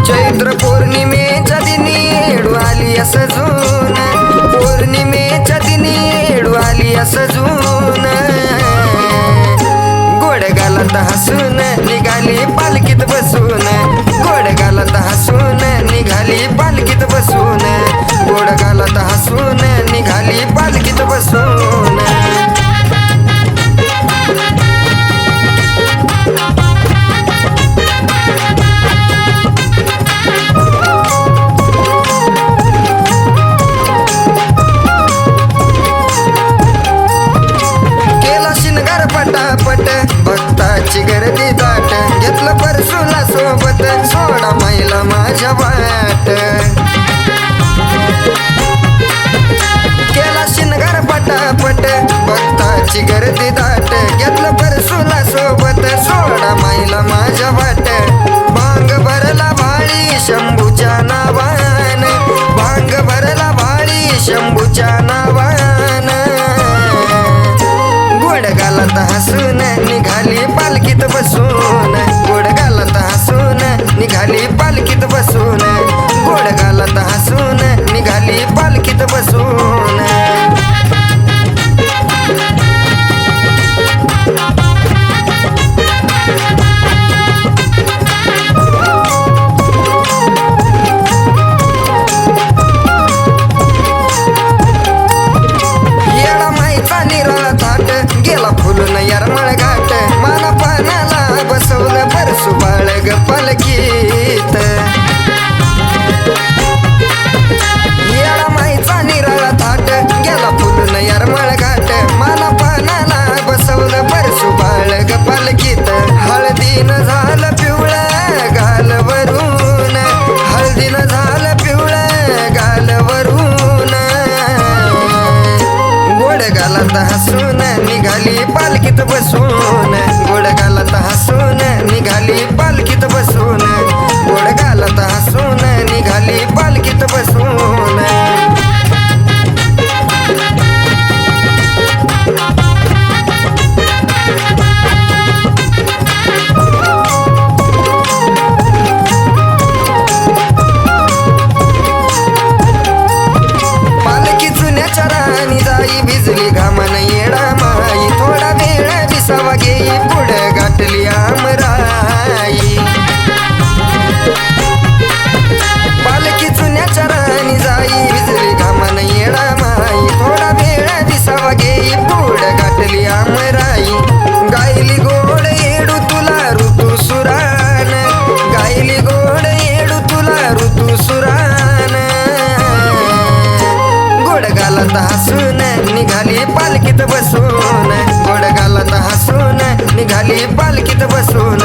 चैत्र पौर्णिमेच्या दिनी येडू आली सजून, पौर्णिमेच्या दिनी येडू आली सजून, गोड गालात हसून निघाली पालखीत बसून, गोड गालात हसून निघाली पालखीत बसून, गोड गालात हसून निघाली पालखीत बसून. पटापट भक्ताची गर्दी दाट, घेतलं परसूला सोबत सोडा मैला माझ्या वाट, केला शिनगार पटापट भक्ताची गर्दी दाट, घेतलं परसूला सोबत सोडा मैला माझ्या वाट. भांग भरला भाळी शंभूच्या नावान, भांग भरला भाळी शंभूच्या नावान, गोड गालात हसून निघाली पालखीत बसून, गोड गालात हसून निघाली पालखीत बसून, गोड गालात हसून निघाली पालखीत बसून. येडा माईचा निराळा थाट गेला फुलून यारमळ घाट, माना पानाला बसवलं परसू बाळ ग पालखीत. येडा माईचा निराळा थाट गेला फुलून यारमळ घाट, माना पानाला बसवलं परसू बाळ ग पालखीत. हळदीनं झालं पिवळं गालवरून, हळदीनं झालं पिवळं गालवरून, गोड गालात हसून निघाली पालखीत बसून, गोड गालात हसून निघाली पालखीत बसून, गोड गालात हसून निघाली पालखीत बसून. पालखी जुन्याच्या राणी जाई भिजली घामान येडा माई, थोडा वेळ विसावा घेई पुढे गाठली आमराई. पालखी जुन्याच्या राणी जाई भिजली घामान येडा माई, थोडा वेळ विसावा घेई पुढे गाठली आमराई. गायली गोड येडू तुला ऋतू सुरान, गायली गोड येडू तुला ऋतू सुरान, गोड गालात हसून निघाली पालखीत बसून, गोड गालात हसून निघाली पालखीत बसून.